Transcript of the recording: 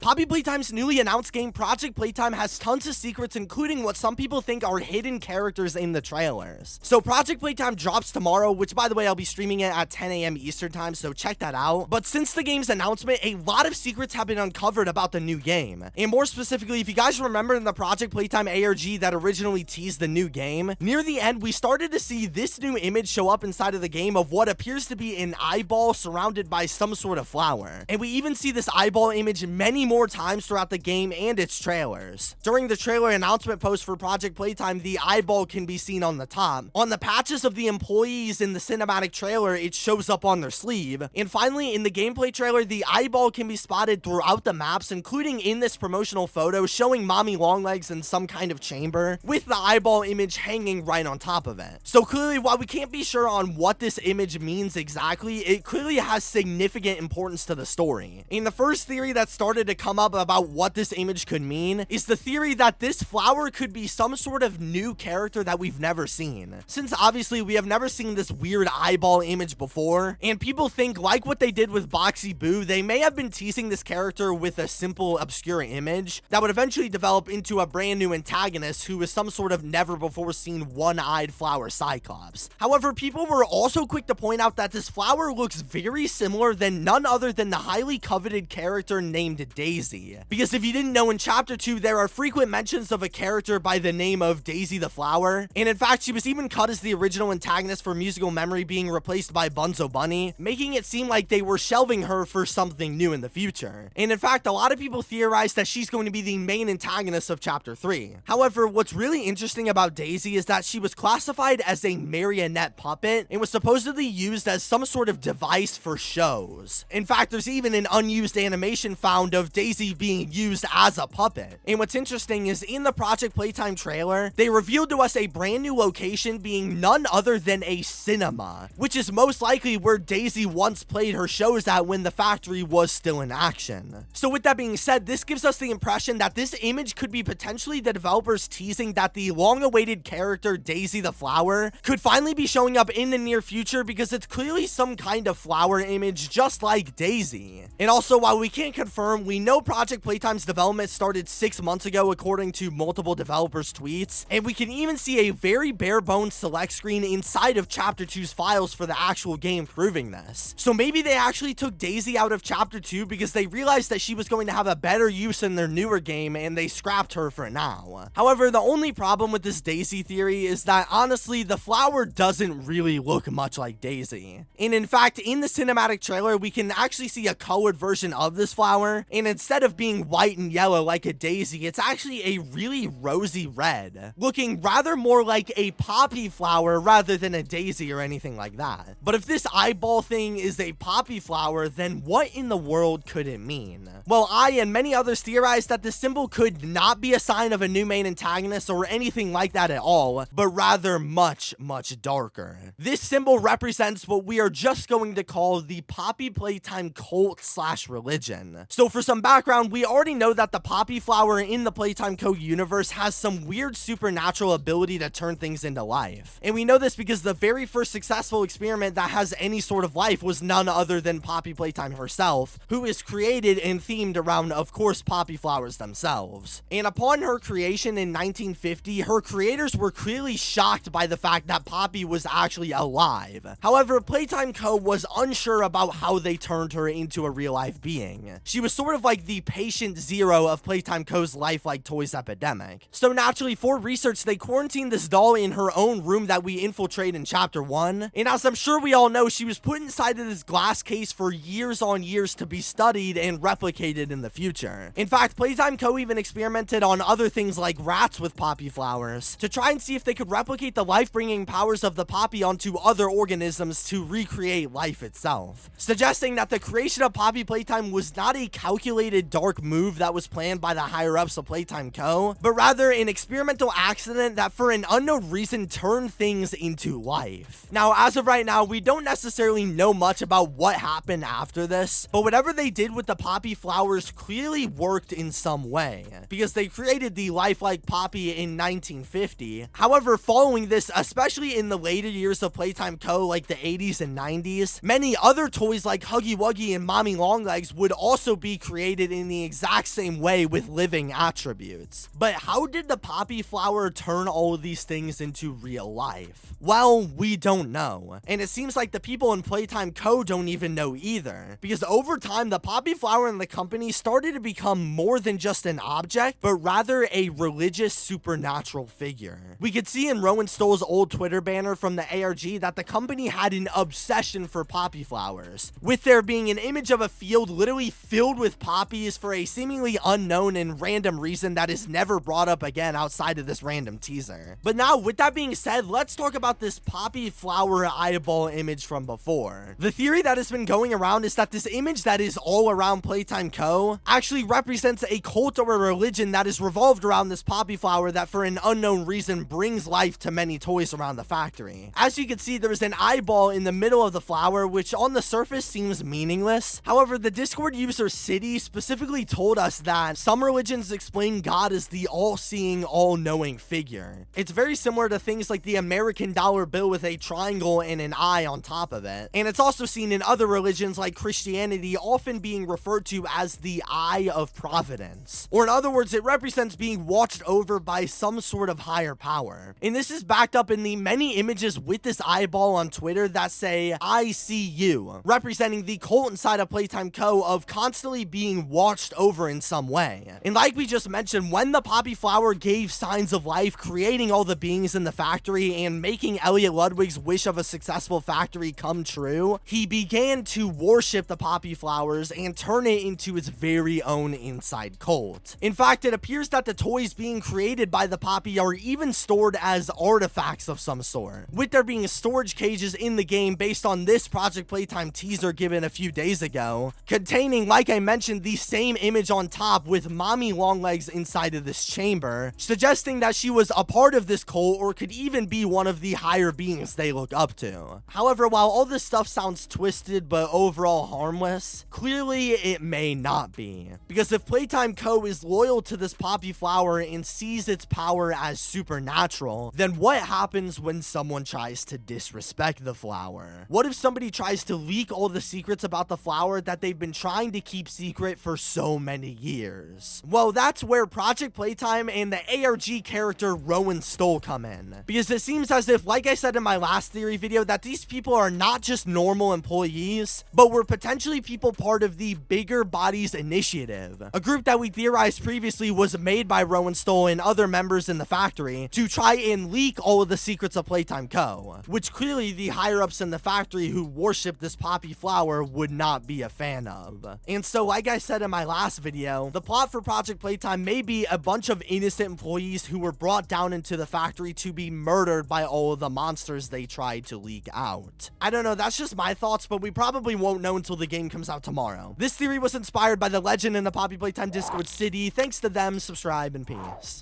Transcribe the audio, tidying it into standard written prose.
Poppy Playtime's newly announced game, Project Playtime, has tons of secrets, including what some people think are hidden characters in the trailers. So Project Playtime drops tomorrow, which by the way, I'll be streaming it at 10 a.m. Eastern time, so check that out. But since the game's announcement, a lot of secrets have been uncovered about the new game. And more specifically, if you guys remember in the Project Playtime ARG that originally teased the new game, near the end, we started to see this new image show up inside of the game of what appears to be an eyeball surrounded by some sort of flower. And we even see this eyeball image many more times throughout the game and its trailers. During the trailer announcement post for Project Playtime, the eyeball can be seen on the top. On the patches of the employees in the cinematic trailer, it shows up on their sleeve. And finally, in the gameplay trailer, the eyeball can be spotted throughout the maps, including in this promotional photo showing Mommy Longlegs in some kind of chamber, with the eyeball image hanging right on top of it. So clearly, while we can't be sure on what this image means exactly, it clearly has significant importance to the story. And the first theory that started to come up about what this image could mean is the theory that this flower could be some sort of new character that we've never seen. Since obviously we have never seen this weird eyeball image before, and people think, like what they did with Boxy Boo, they may have been teasing this character with a simple obscure image that would eventually develop into a brand new antagonist who is some sort of never before seen one-eyed flower cyclops. However, people were also quick to point out that this flower looks very similar than none other than the highly coveted character named Daisy. Because if you didn't know, in chapter 2 there are frequent mentions of a character by the name of Daisy the Flower, and in fact she was even cut as the original antagonist for Musical Memory, being replaced by Bunzo Bunny, making it seem like they were shelving her for something new in the future. And in fact, a lot of people theorize that she's going to be the main antagonist of chapter 3. However, what's really interesting about Daisy is that she was classified as a marionette puppet and was supposedly used as some sort of device for shows. In fact, there's even an unused animation found of Daisy being used as a puppet. And what's interesting is in the Project Playtime trailer, they revealed to us a brand new location being none other than a cinema, which is most likely where Daisy once played her shows at when the factory was still in action. So with that being said, this gives us the impression that this image could be potentially the developers teasing that the long-awaited character Daisy the Flower could finally be showing up in the near future, because it's clearly some kind of flower image just like Daisy. And also, while we can't confirm, we know Project Playtime's development started 6 months ago according to multiple developers' tweets, and we can even see a very bare-bones select screen inside of chapter 2's files for the actual game proving this. So maybe they actually took Daisy out of chapter 2 because they realized that she was going to have a better use in their newer game and they scrapped her for now. However, the only problem with this Daisy theory is that honestly, the flower doesn't really look much like Daisy. And in fact, in the cinematic trailer, we can actually see a colored version of this flower, and instead of being white and yellow like a daisy, it's actually a really rosy red, looking rather more like a poppy flower rather than a daisy or anything like that. But if this eyeball thing is a poppy flower, then what in the world could it mean? Well, I and many others theorize that the symbol could not be a sign of a new main antagonist or anything like that at all, but rather much, much darker. This symbol represents what we are just going to call the Poppy Playtime cult / religion. So for some background, we already know that the poppy flower in the Playtime Co universe has some weird supernatural ability to turn things into life. And we know this because the very first successful experiment that has any sort of life was none other than Poppy Playtime herself, who is created and themed around, of course, poppy flowers themselves. And upon her creation in 1950, her creators were clearly shocked by the fact that Poppy was actually alive. However, Playtime Co was unsure about how they turned her into a real-life being. She was sort of like the patient zero of Playtime Co's lifelike toys epidemic. So naturally, for research, they quarantined this doll in her own room that we infiltrate in chapter 1, and as I'm sure we all know, she was put inside of this glass case for years on years to be studied and replicated in the future. In fact, Playtime Co even experimented on other things like rats with poppy flowers to try and see if they could replicate the life-bringing powers of the poppy onto other organisms to recreate life itself, suggesting that the creation of Poppy Playtime was not a calculated dark move that was planned by the higher-ups of Playtime Co, but rather an experimental accident that for an unknown reason turned things into life. Now, as of right now, we don't necessarily know much about what happened after this, but whatever they did with the poppy flowers clearly worked in some way, because they created the lifelike Poppy in 1950. However, following this, especially in the later years of Playtime Co, like the 80s and 90s, many other toys like Huggy Wuggy and Mommy Longlegs would also be created created in the exact same way with living attributes. But how did the poppy flower turn all of these things into real life? Well, we don't know. And it seems like the people in Playtime Co don't even know either. Because over time, the poppy flower and the company started to become more than just an object, but rather a religious supernatural figure. We could see in Rowan Stoll's old Twitter banner from the ARG that the company had an obsession for poppy flowers, with there being an image of a field literally filled with poppies for a seemingly unknown and random reason that is never brought up again outside of this random teaser. But now, with that being said, let's talk about this poppy flower eyeball image from before. The theory that has been going around is that this image that is all around Playtime Co actually represents a cult or a religion that is revolved around this poppy flower that for an unknown reason brings life to many toys around the factory. As you can see, there is an eyeball in the middle of the flower, which on the surface seems meaningless. However, the Discord user City specifically told us that some religions explain God as the all-seeing, all-knowing figure. It's very similar to things like the American dollar bill with a triangle and an eye on top of it. And it's also seen in other religions like Christianity often being referred to as the Eye of Providence. Or in other words, it represents being watched over by some sort of higher power. And this is backed up in the many images with this eyeball on Twitter that say, "I see you," representing the cult inside of Playtime Co of constantly being watched over in some way. And like we just mentioned, when the poppy flower gave signs of life, creating all the beings in the factory and making Elliot Ludwig's wish of a successful factory come true, he began to worship the poppy flowers and turn it into his very own inside cult. In fact, it appears that the toys being created by the poppy are even stored as artifacts of some sort, with there being storage cages in the game based on this Project Playtime teaser given a few days ago, containing, like I mentioned, the same image on top with Mommy Longlegs inside of this chamber, suggesting that she was a part of this cult or could even be one of the higher beings they look up to. However, while all this stuff sounds twisted but overall harmless, clearly it may not be. Because if Playtime Co is loyal to this poppy flower and sees its power as supernatural, then what happens when someone tries to disrespect the flower? What if somebody tries to leak all the secrets about the flower that they've been trying to keep secret for so many years? Well, that's where Project Playtime and the ARG character Rowan Stoll come in. Because it seems as if, like I said in my last theory video, that these people are not just normal employees, but were potentially people part of the Bigger Bodies Initiative, a group that we theorized previously was made by Rowan Stoll and other members in the factory to try and leak all of the secrets of Playtime Co, which clearly the higher-ups in the factory who worship this poppy flower would not be a fan of. And so, like I said in my last video, the plot for Project Playtime may be a bunch of innocent employees who were brought down into the factory to be murdered by all of the monsters they tried to leak out. I don't know, that's just my thoughts, but we probably won't know until the game comes out tomorrow. This theory was inspired by the legend in the Poppy Playtime Discord City. Thanks to them, subscribe, and peace.